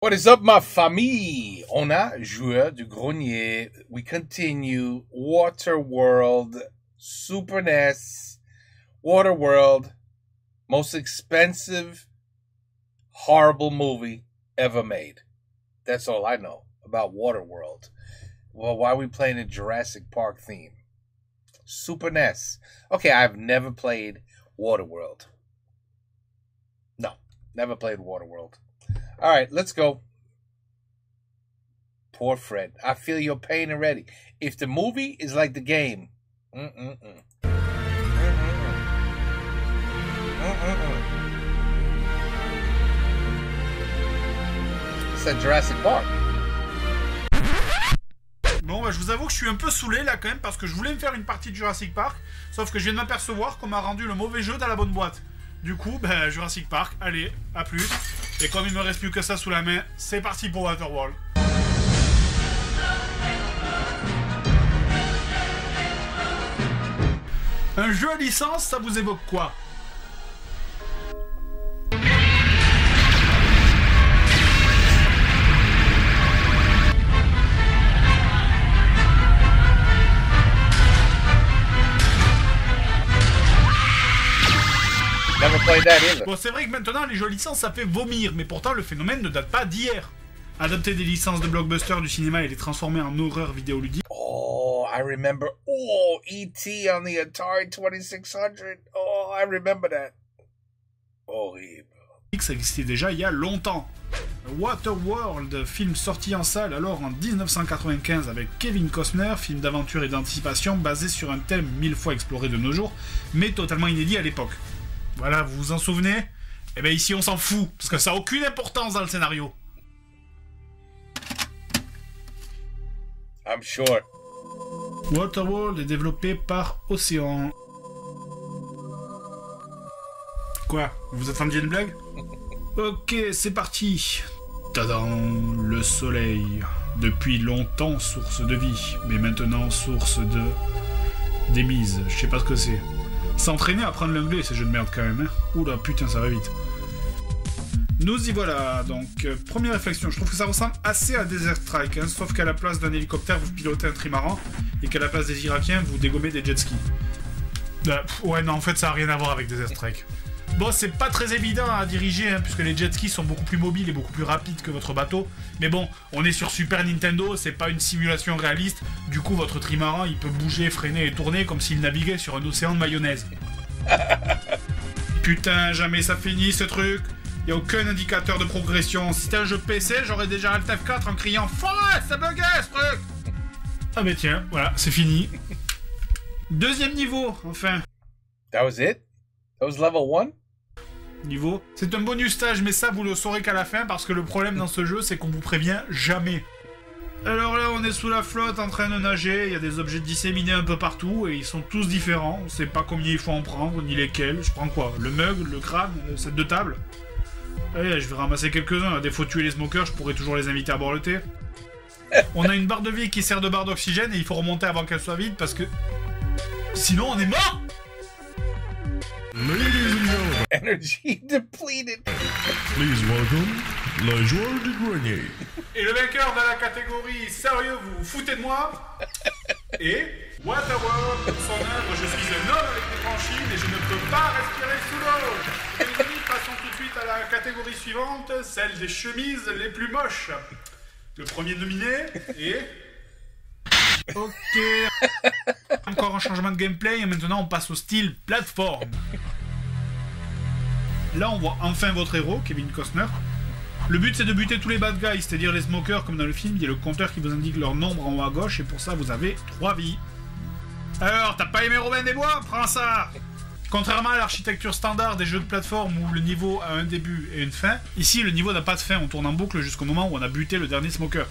What is up, ma famille? On a Joueur du Grenier. We continue. Waterworld. Super NES. Waterworld. Most expensive, horrible movie ever made. That's all I know about Waterworld. Well, why are we playing a Jurassic Park theme? Super NES. Okay, I've never played Waterworld. No, never played Waterworld. All right, let's go. Poor Fred. I feel your pain already. If the movie is like the game, c'est Jurassic Park. Bon, bah, je vous avoue que je suis un peu saoulé là quand même parce que je voulais me faire une partie de Jurassic Park, sauf que je viens de m'apercevoir qu'on m'a rendu le mauvais jeu dans la bonne boîte. Du coup, bah, Jurassic Park, allez, à plus. Et comme il me reste plus que ça sous la main, c'est parti pour Waterworld. Un jeu à licence, ça vous évoque quoi? Bon, c'est vrai que maintenant les jeux à licence ça fait vomir, mais pourtant le phénomène ne date pas d'hier. Adapter des licences de blockbusters du cinéma et les transformer en horreur vidéoludique. Oh, I remember. Oh, E.T. on the Atari 2600. Oh, I remember that. Horrible. Ça existait déjà il y a longtemps. Waterworld, film sorti en salle alors en 1995 avec Kevin Costner, film d'aventure et d'anticipation basé sur un thème 1000 fois exploré de nos jours, mais totalement inédit à l'époque. Voilà, vous vous en souvenez? Eh bien ici on s'en fout, parce que ça n'a aucune importance dans le scénario. I'm sure. Waterworld est développé par Océan. Quoi? Vous attendiez une blague? Ok, c'est parti. Tadam, le soleil. Depuis longtemps source de vie, mais maintenant source de... démise, je sais pas ce que c'est. S'entraîner à apprendre l'anglais, ces jeux de merde quand même, hein. Oula, putain, ça va vite. Nous y voilà, donc, première réflexion, je trouve que ça ressemble assez à Desert Strike, hein, sauf qu'à la place d'un hélicoptère, vous pilotez un trimaran, et qu'à la place des Irakiens, vous dégommez des jet skis. Ouais, non, en fait, ça a rien à voir avec Desert Strike. Bon, c'est pas très évident à diriger, hein, puisque les jet skis sont beaucoup plus mobiles et beaucoup plus rapides que votre bateau. Mais bon, on est sur Super Nintendo, c'est pas une simulation réaliste. Du coup, votre trimaran, il peut bouger, freiner et tourner comme s'il naviguait sur un océan de mayonnaise. Putain, jamais ça finit ce truc. Y a aucun indicateur de progression. Si c'était un jeu PC, j'aurais déjà Alt F4 en criant « Forest, ça buguait ce truc !» Ah mais tiens, voilà, c'est fini. Deuxième niveau, enfin. That was it? That was level 1? Niveau. C'est un bonus stage, mais ça vous le saurez qu'à la fin, parce que le problème dans ce jeu, c'est qu'on vous prévient jamais. Alors là, on est sous la flotte en train de nager, il y a des objets disséminés un peu partout, et ils sont tous différents, on sait pas combien il faut en prendre, ni lesquels. Je prends quoi? Le mug, le crâne, le set de table? Allez, je vais ramasser quelques-uns, à défaut de tuer les smokers, je pourrais toujours les inviter à boire le thé. On a une barre de vie qui sert de barre d'oxygène, et il faut remonter avant qu'elle soit vide, parce que... sinon on est mort! Energy depleted. Please welcome le joueur du grenier. Et le vainqueur de la catégorie sérieux, vous foutez de moi? Et Waterworld, pour son œuvre, je suis un homme avec des franchines et je ne peux pas respirer sous l'eau. Et nous passons tout de suite à la catégorie suivante, celle des chemises les plus moches. Le premier nominé est... Ok. Encore un changement de gameplay et maintenant on passe au style plateforme. Là on voit enfin votre héros, Kevin Costner. Le but c'est de buter tous les bad guys, c'est-à-dire les smokers comme dans le film. Il y a le compteur qui vous indique leur nombre en haut à gauche et pour ça vous avez 3 vies. Alors, t'as pas aimé Robin des Bois? Prends ça! Contrairement à l'architecture standard des jeux de plateforme où le niveau a un début et une fin, ici le niveau n'a pas de fin, on tourne en boucle jusqu'au moment où on a buté le dernier smoker.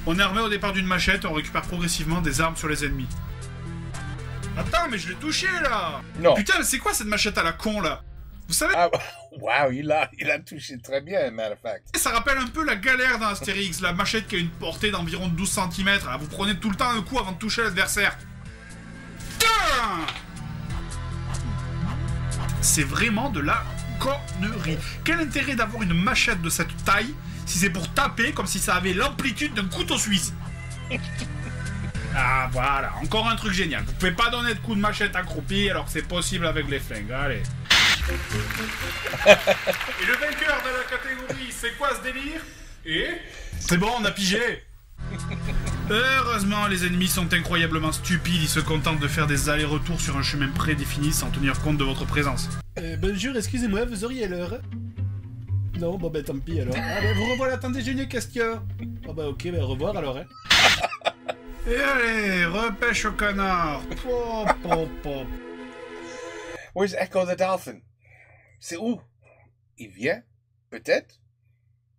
On est armé au départ d'une machette et on récupère progressivement des armes sur les ennemis. Attends, mais je l'ai touché là! Non. Putain, mais c'est quoi cette machette à la con là? Vous savez? Ah, wow, il a touché très bien, matter of fact. Ça rappelle un peu la galère dans Astérix, la machette qui a une portée d'environ 12 cm. Vous prenez tout le temps un coup avant de toucher l'adversaire. C'est vraiment de la connerie. Quel intérêt d'avoir une machette de cette taille si c'est pour taper comme si ça avait l'amplitude d'un couteau suisse. Ah voilà, encore un truc génial. Vous pouvez pas donner de coups de machette accroupi alors que c'est possible avec les flingues. Allez. Et le vainqueur de la catégorie, c'est quoi ce délire? Et c'est bon, on a pigé. Heureusement, les ennemis sont incroyablement stupides. Ils se contentent de faire des allers-retours sur un chemin prédéfini sans tenir compte de votre présence. Bonjour, excusez-moi, vous auriez l'heure? Non, bon ben tant pis alors. Ah ben vous revoilà, attendez, j'ai une question. Oh bah ok, ben au revoir alors, hein. Et allez, repêche au canard. Pop, pop, pop. Where's Echo the Dolphin? C'est où? Il vient? Peut-être?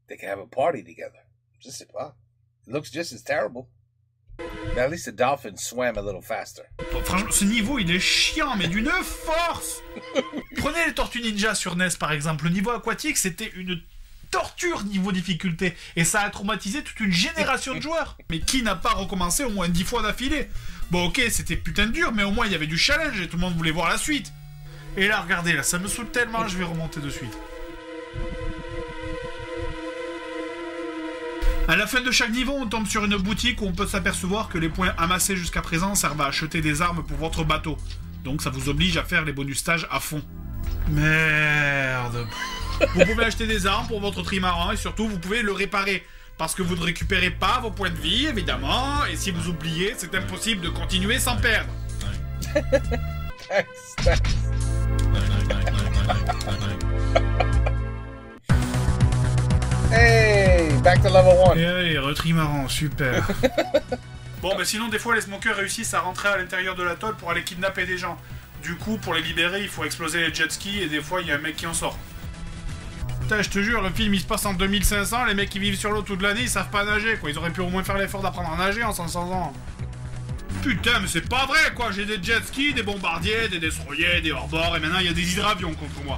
They can have a party together. Je sais pas. It looks just as terrible. But at least the dolphin swam a little faster. Bon, franchement, ce niveau, il est chiant, mais d'une force. Prenez les Tortues Ninja sur NES, par exemple. Le niveau aquatique, c'était une torture niveau difficulté. Et ça a traumatisé toute une génération de joueurs. Mais qui n'a pas recommencé au moins 10 fois d'affilée? Bon, ok, c'était putain de dur, mais au moins, il y avait du challenge et tout le monde voulait voir la suite. Et là, regardez, là, ça me saoule tellement, je vais remonter de suite. À la fin de chaque niveau, on tombe sur une boutique où on peut s'apercevoir que les points amassés jusqu'à présent servent à acheter des armes pour votre bateau. Donc ça vous oblige à faire les bonus stages à fond. Merde. Vous pouvez acheter des armes pour votre trimaran et surtout vous pouvez le réparer. Parce que vous ne récupérez pas vos points de vie, évidemment, et si vous oubliez, c'est impossible de continuer sans perdre. Hey, back to level 1. Et allez, retrimaran, super. Bon, bah sinon, des fois, les smokers réussissent à rentrer à l'intérieur de l'atoll pour aller kidnapper des gens. Du coup, pour les libérer, il faut exploser les jet skis et des fois, il y a un mec qui en sort. Putain, je te jure, le film il se passe en 2500, les mecs qui vivent sur l'eau toute l'année, ils savent pas nager, quoi. Ils auraient pu au moins faire l'effort d'apprendre à nager en 500 ans. Putain, mais c'est pas vrai, quoi. J'ai des jet skis, des bombardiers, des destroyers, des hors-bords, et maintenant il y a des hydravions contre moi.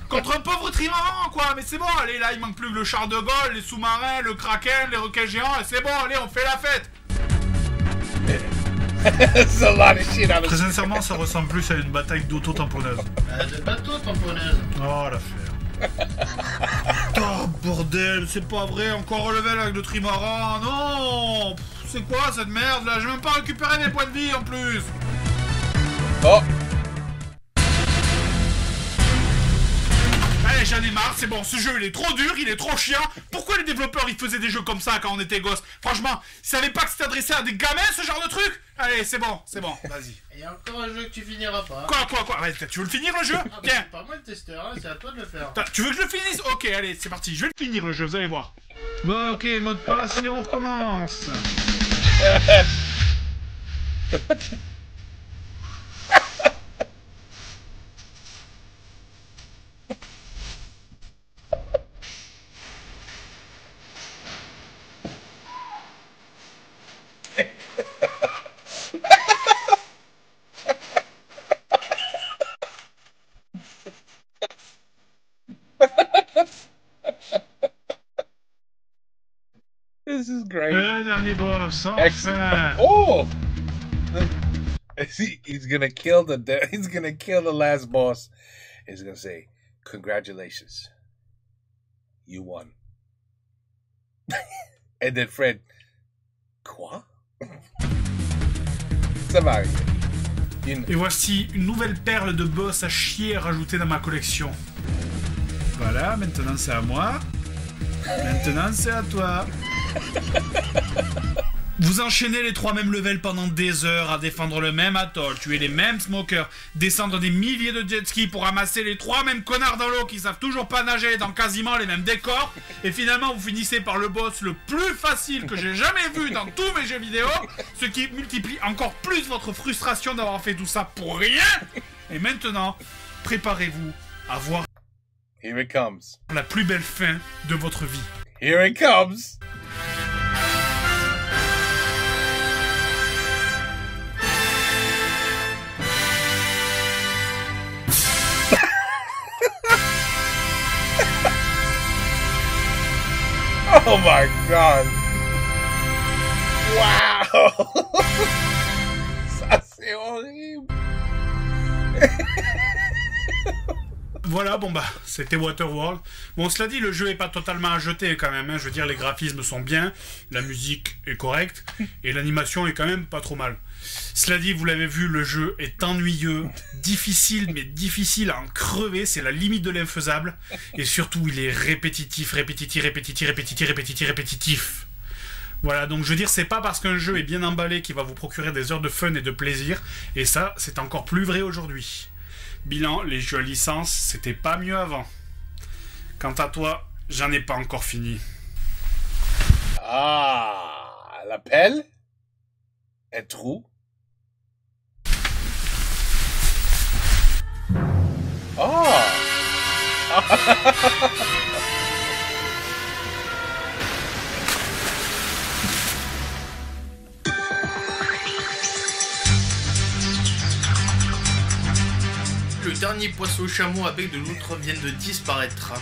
Contre un pauvre trimaran, quoi. Mais c'est bon, allez, là, il manque plus que le char de Gaulle, les sous-marins, le kraken, les requins géants, et c'est bon, allez, on fait la fête. There's a lot of shit on Très sincèrement, ça ressemble plus à une bataille d'auto-tamponneuse. De bateau tamponneuse. Oh, l'affaire. Oh, bordel, c'est pas vrai, encore un level avec le trimaran, non. C'est quoi cette merde, là? J'ai même pas récupéré mes points de vie, en plus. Oh. Allez, j'en ai marre, c'est bon, ce jeu il est trop dur, il est trop chiant. Pourquoi les développeurs ils faisaient des jeux comme ça quand on était gosse? Franchement, ils savaient pas que c'était adressé à des gamins ce genre de truc? Allez, c'est bon, vas-y. Il y a encore un jeu que tu finiras pas. Quoi? Ouais, tu veux le finir le jeu? Ah bah, Tiens. c'est pas moi le testeur, hein, c'est à toi de le faire. Tu veux que je le finisse? Ok, allez, c'est parti, je vais le finir le jeu, vous allez voir. Bon, ok, mot de passe et on recommence. This is great. Le dernier boss, enfin. Oh! He's gonna kill the last boss. He's gonna say, "Congratulations, you won." And then Fred, quoi? Ça va arriver. Et voici une nouvelle perle de boss à chier rajoutée dans ma collection. Voilà, maintenant c'est à moi. Maintenant c'est à toi. Vous enchaînez les 3 mêmes levels pendant des heures à défendre le même atoll, tuer les mêmes smokers, descendre des milliers de jet skis pour ramasser les 3 mêmes connards dans l'eau qui savent toujours pas nager dans quasiment les mêmes décors, et finalement vous finissez par le boss le plus facile que j'ai jamais vu dans tous mes jeux vidéo, ce qui multiplie encore plus votre frustration d'avoir fait tout ça pour rien. Et maintenant, préparez-vous à voir Here it comes. la plus belle fin de votre vie. Here it comes. Oh my god! Wow! Ça c'est horrible! Voilà, bon bah, c'était Waterworld. Bon, cela dit, le jeu est pas totalement à jeter quand même, hein. Je veux dire, les graphismes sont bien, la musique est correcte, et l'animation est quand même pas trop mal. Cela dit, vous l'avez vu, le jeu est ennuyeux, difficile, mais difficile à en crever, c'est la limite de l'infaisable, et surtout, il est répétitif. Voilà, donc je veux dire, c'est pas parce qu'un jeu est bien emballé qu'il va vous procurer des heures de fun et de plaisir, et ça, c'est encore plus vrai aujourd'hui. Bilan, les jeux à licence, c'était pas mieux avant. Quant à toi, j'en ai pas encore fini. Ah, la pelle, un trou. Oh. Le dernier poisson chameau à bec de loutre vient de disparaître.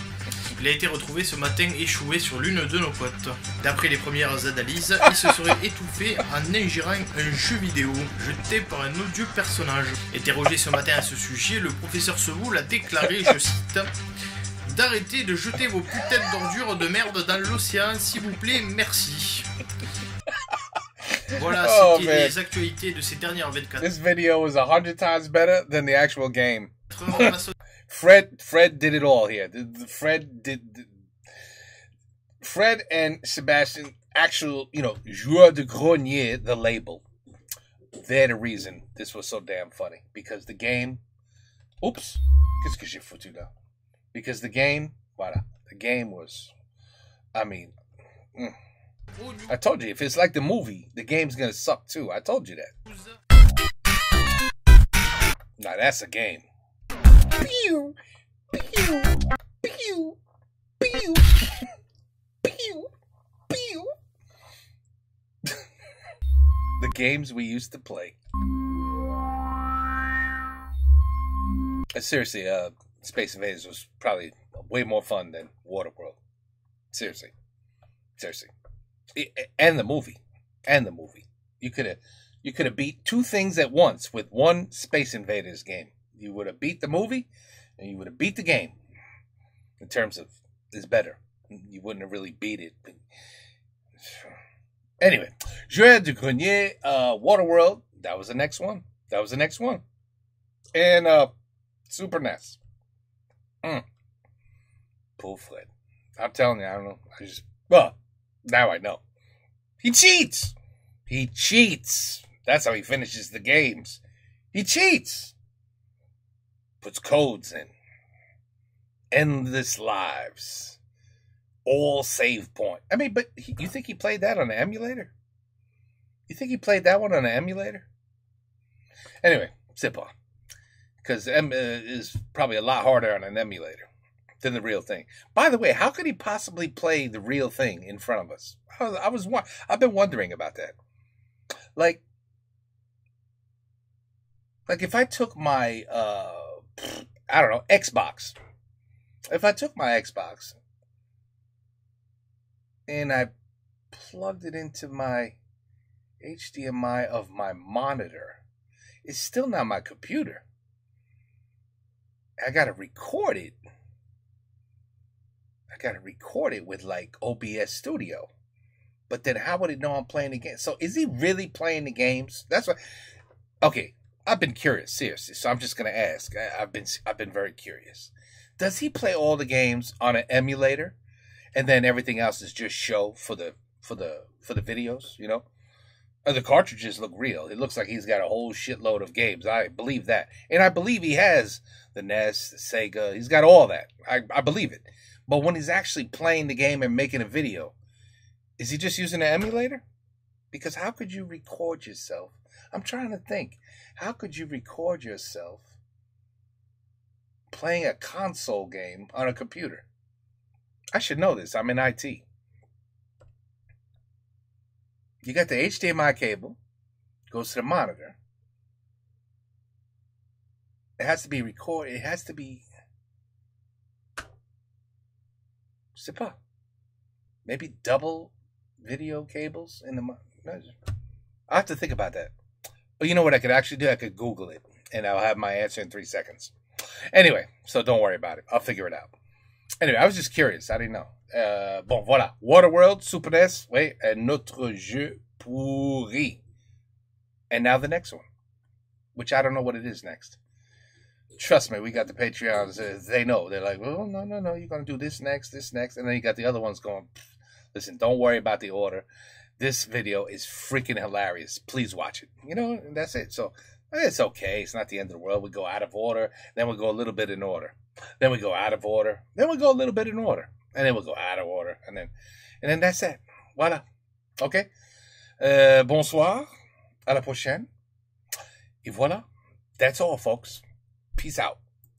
Il a été retrouvé ce matin échoué sur l'une de nos côtes. D'après les premières analyses, il se serait étouffé en ingérant un jeu vidéo jeté par un odieux personnage. Interrogé ce matin à ce sujet, le professeur Sevoul a déclaré, je cite, « D'arrêter de jeter vos putains d'ordures de merde dans l'océan, s'il vous plaît, merci. » Voilà, c'était les actualités de ces dernières 24 heures. This video was 100 times better than the actual game. Fred did it all here. Fred and Sebastian, actual, joueur de grenier, the label. They're the reason this was so damn funny. Because the game... Oops. Qu'est-ce que j'ai foutu là? Because the game... Voilà. The game was... I mean... I told you, if it's like the movie, the game's gonna suck too. I told you that. Now that's a game. Pew, pew, pew, pew, pew, pew. The games we used to play. Seriously, Space Invaders was probably way more fun than Waterworld. Seriously. And the movie. You could have beat two things at once with one Space Invaders game. You would have beat the movie, and you would have beat the game. In terms of, it's better. You wouldn't have really beat it. Anyway, Joueur du Grenier, Waterworld, that was the next one. And Super NES. Poor Fred. I'm telling you, I don't know. Now I know. He cheats. That's how he finishes the games. He cheats. Puts codes in. Endless lives. All save point. I mean, but you think he played that on an emulator? You think he played that one on an emulator? Anyway, sip on. Because is probably a lot harder on an emulator than the real thing. By the way, how could he possibly play the real thing in front of us? I've been wondering about that. Like if I took my Xbox. If I took my Xbox and I plugged it into my HDMI of my monitor, it's still not my computer. I gotta record it. With like OBS Studio. But then how would it know I'm playing the game? So is he really playing the games? That's what. Okay, I've been curious, seriously. So I'm just gonna ask. I've been very curious. Does he play all the games on an emulator, and then everything else is just show for the videos? You know, the cartridges look real. It looks like he's got a whole shitload of games. I believe that, and I believe he has the NES, the Sega. He's got all that. I believe it. But when he's actually playing the game and making a video, is he just using an emulator? Because how could you record yourself? I'm trying to think. How could you record yourself playing a console game on a computer? I should know this. I'm in IT. You got the HDMI cable. Goes to the monitor. It has to be recorded. It has to be... Maybe double video cables in the... I have to think about that. But you know what I could actually do? I could Google it, and I'll have my answer in 3 seconds. Anyway, so don't worry about it. I'll figure it out. Anyway, I was just curious. I didn't know. Bon, voilà. Waterworld, Super NES. Oui, notre jeu pourri. And now the next one, which I don't know what it is next. Trust me, we got the Patreons. They know. They're like, well, no. You're going to do this next. And then you got the other ones going, listen, don't worry about the order. This video is freaking hilarious. Please watch it. You know, and that's it. So it's okay. It's not the end of the world. We go out of order. Then we go a little bit in order. Then we go out of order. Then we go a little bit in order. And then we'll go out of order. And then that's it. Voilà. Okay? Bonsoir. À la prochaine. Et voilà. That's all, folks. Peace out.